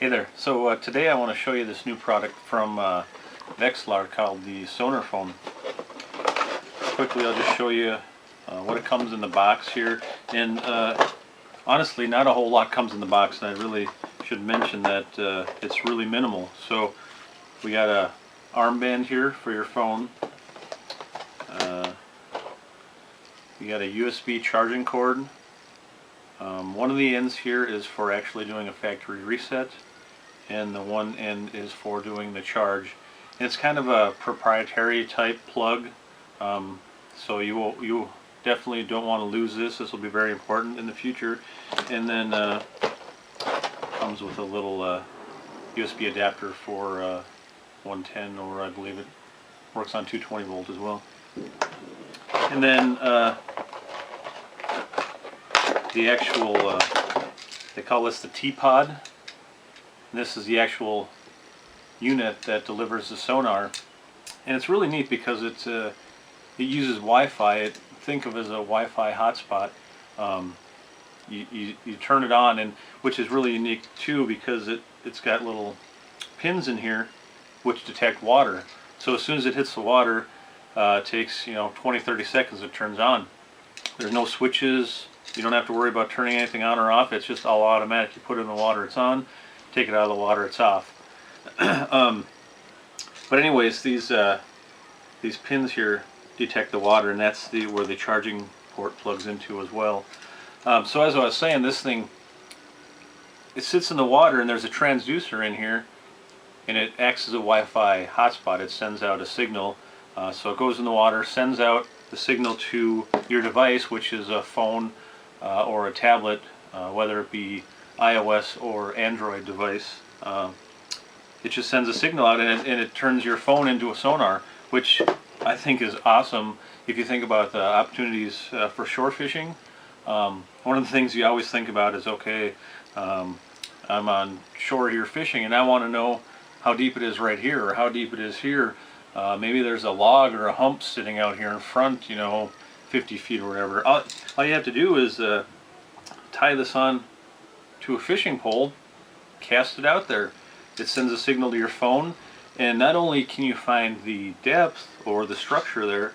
Hey there. So today I want to show you this new product from Vexilar called the Sonarphone. Quickly I'll just show you what it comes in the box here. And honestly, not a whole lot comes in the box, and I really should mention that it's really minimal. So we got a armband here for your phone. You got a USB charging cord. One of the ends here is for actually doing a factory reset, and the one end is for doing the charge. And it's kind of a proprietary type plug, so you definitely don't want to lose this. This will be very important in the future. And then comes with a little USB adapter for 110, or I believe it works on 220 volt as well. And then the actual, they call this the T-Pod. This is the actual unit that delivers the sonar, and it's really neat because it uses Wi-Fi. Think of it as a Wi-Fi hotspot. You turn it on, and which is really unique too, because it's got little pins in here which detect water. So as soon as it hits the water, it takes 20-30 seconds, it turns on. There's no switches. You don't have to worry about turning anything on or off. It's just all automatic. You put it in the water, it's on. Take it out of the water, it's off. But anyways, these pins here detect the water, and that's where the charging port plugs into as well. So as I was saying, this thing, it sits in the water, and there's a transducer in here, and it acts as a Wi-Fi hotspot. It sends out a signal. So it goes in the water, sends out the signal to your device, which is a phone or a tablet, whether it be iOS or Android device. It just sends a signal out, and it turns your phone into a sonar, which I think is awesome if you think about the opportunities for shore fishing. One of the things you always think about is, okay, I'm on shore here fishing, and I want to know how deep it is right here, or how deep it is here. Maybe there's a log or a hump sitting out here in front, 50 feet or whatever. All you have to do is tie this on to a fishing pole, cast it out there. It sends a signal to your phone, and not only can you find the depth or the structure there,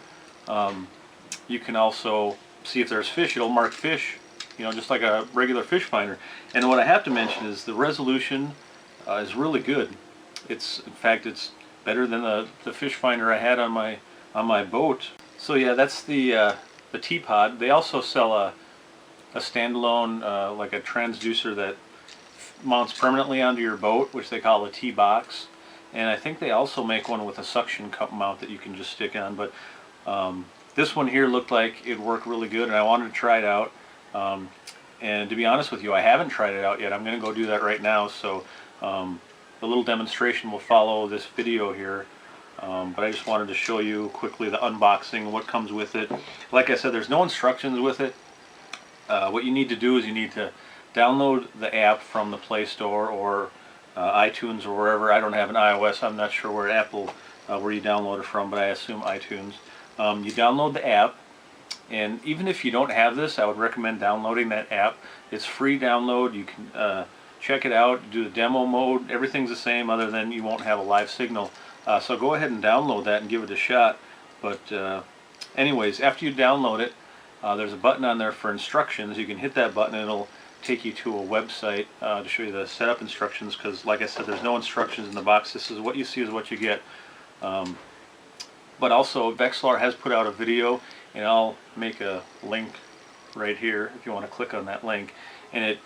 you can also see if there's fish. It'll mark fish, just like a regular fish finder. And what I have to mention is the resolution is really good. In fact, it's better than the fish finder I had on my boat. So yeah, that's the T-Pod. They also sell a standalone, like a transducer that mounts permanently onto your boat, which they call a T-Box. And I think they also make one with a suction cup mount that you can just stick on. But this one here looked like it worked really good, and I wanted to try it out. And to be honest with you, I haven't tried it out yet. I'm going to go do that right now. So the little demonstration will follow this video here. But I just wanted to show you quickly the unboxing, what comes with it. Like I said, there's no instructions with it. What you need to do is you need to download the app from the Play Store or iTunes or wherever. I don't have an iOS. I'm not sure where Apple, where you download it from, but I assume iTunes. You download the app, and even if you don't have this, I would recommend downloading that app. It's free download. You can check it out, do the demo mode. Everything's the same, other than you won't have a live signal. So go ahead and download that and give it a shot. But anyways, after you download it, there's a button on there for instructions. You can hit that button, and it'll take you to a website to show you the setup instructions, because like I said, there's no instructions in the box. This is what you see is what you get. But also, Vexilar has put out a video, and I'll make a link right here if you want to click on that link, and it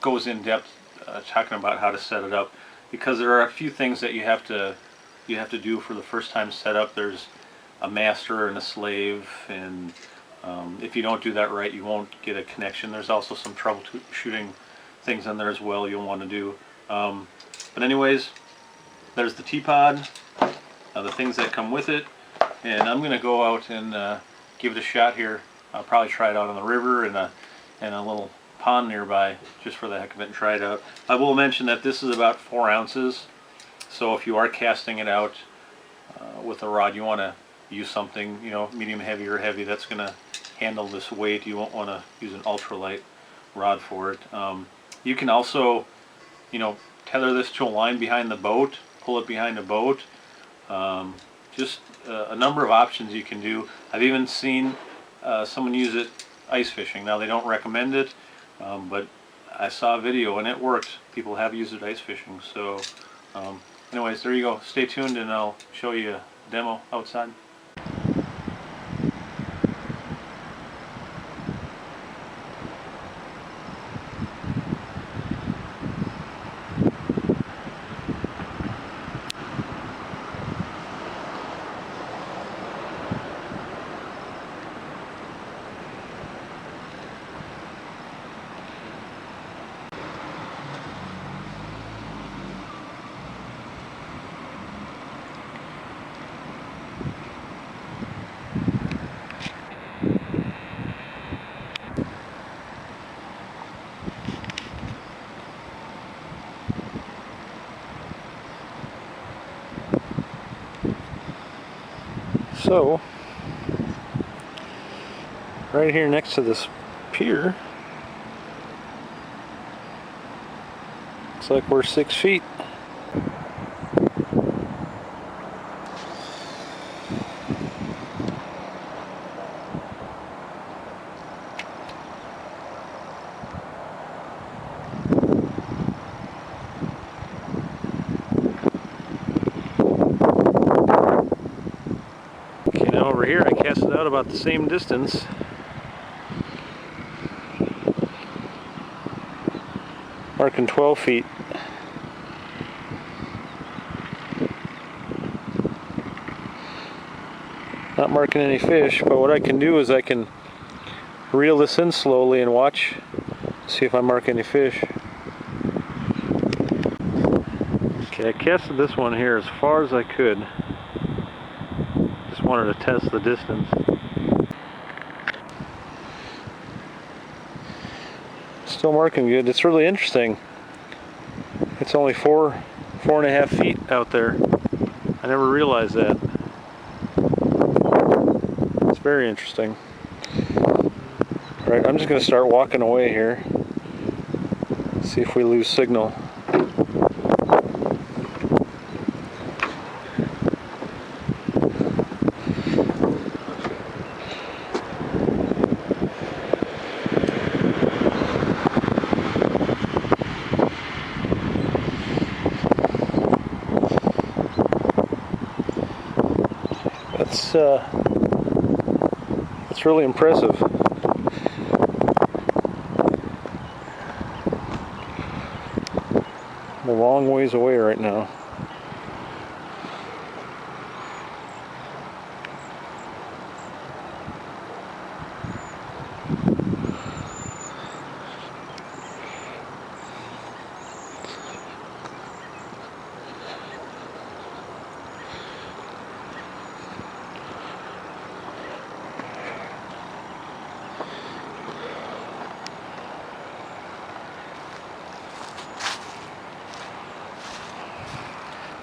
goes in depth talking about how to set it up, because there are a few things that you have to do for the first time setup. There's a master and a slave, and if you don't do that right, you won't get a connection. There's also some troubleshooting things in there as well you'll want to do. But anyways, there's the T-Pod, the things that come with it, and I'm going to go out and give it a shot here. I'll probably try it out on the river and a little pond nearby, just for the heck of it, and try it out. I will mention that this is about 4 ounces, so if you are casting it out with a rod, you want to use something, medium heavy or heavy, that's going to handle this weight. You won't want to use an ultralight rod for it. You can also, tether this to a line behind the boat, pull it behind the boat. Just a number of options you can do. I've even seen someone use it ice fishing. Now they don't recommend it, but I saw a video and it worked. People have used it ice fishing. So anyways, there you go. Stay tuned and I'll show you a demo outside. So, right here next to this pier, looks like we're 6 feet. Over here I cast it out about the same distance. Marking 12 feet. Not marking any fish, but what I can do is I can reel this in slowly and watch, see if I mark any fish. Okay, I casted this one here as far as I could. Wanted to test the distance. Still marking good. It's really interesting. It's only 4.5 feet out there. I never realized that. It's very interesting. Alright, I'm just going to start walking away here. See if we lose signal. That's really impressive. I'm a long ways away right now.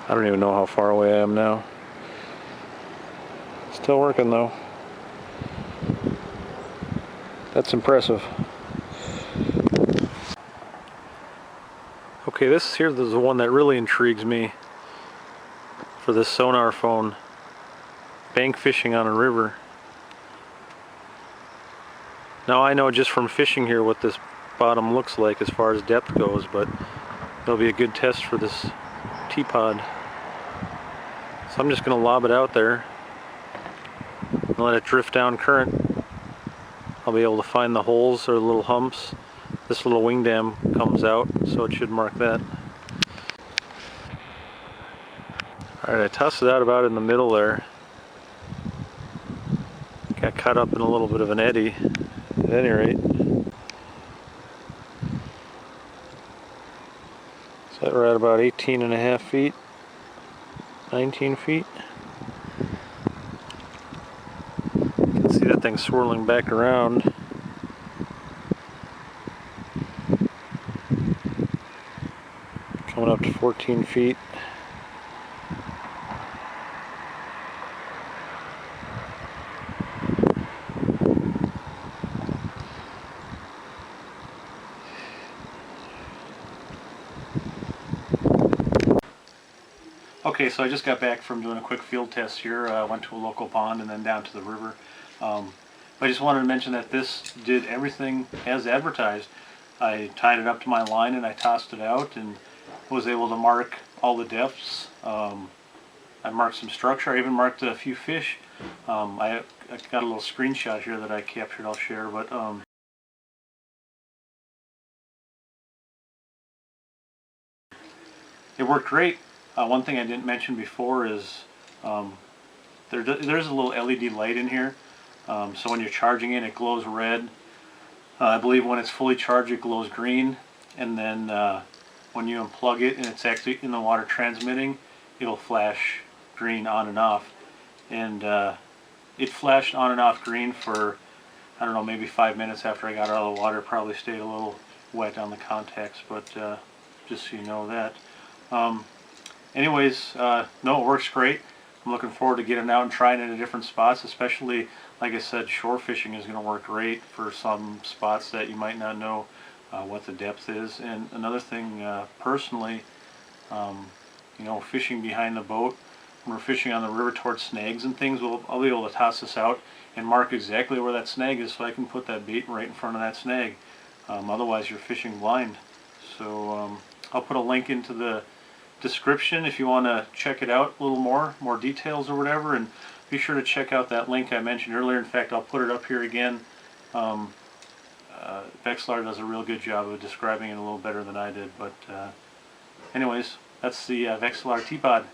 I don't even know how far away I am now. Still working though. That's impressive. Okay, this here is the one that really intrigues me for this Sonarphone. Bank fishing on a river. Now I know just from fishing here what this bottom looks like as far as depth goes, but it'll be a good test for this T-Pod. So I'm just going to lob it out there and let it drift down current. I'll be able to find the holes or the little humps. This little wing dam comes out, so it should mark that. Alright, I tossed it out about in the middle there. Got caught up in a little bit of an eddy, at any rate. So we're at about 18.5 feet. 19 feet. You can see that thing swirling back around. Coming up to 14 feet. Okay, so I just got back from doing a quick field test here. I went to a local pond and then down to the river. I just wanted to mention that this did everything as advertised. I tied it up to my line and I tossed it out and was able to mark all the depths. I marked some structure. I even marked a few fish. I got a little screenshot here that I captured. I'll share, but it worked great. One thing I didn't mention before is there's a little LED light in here. So when you're charging it, it glows red. I believe when it's fully charged, it glows green. And then when you unplug it and it's actually in the water transmitting, it'll flash green on and off. And it flashed on and off green for, I don't know, maybe 5 minutes after I got out of the water. Probably stayed a little wet on the contacts, but just so you know that. Anyways, no, it works great. I'm looking forward to getting out and trying it in different spots, especially, like I said, shore fishing is going to work great for some spots that you might not know what the depth is. And another thing, personally, you know, fishing behind the boat, when we're fishing on the river towards snags and things, I'll be able to toss this out and mark exactly where that snag is so I can put that bait right in front of that snag. Otherwise, you're fishing blind. So I'll put a link into the description if you want to check it out a little more details or whatever, and be sure to check out that link I mentioned earlier. In fact, I'll put it up here again. Vexilar does a real good job of describing it a little better than I did, but anyways, that's the Vexilar T-Pod.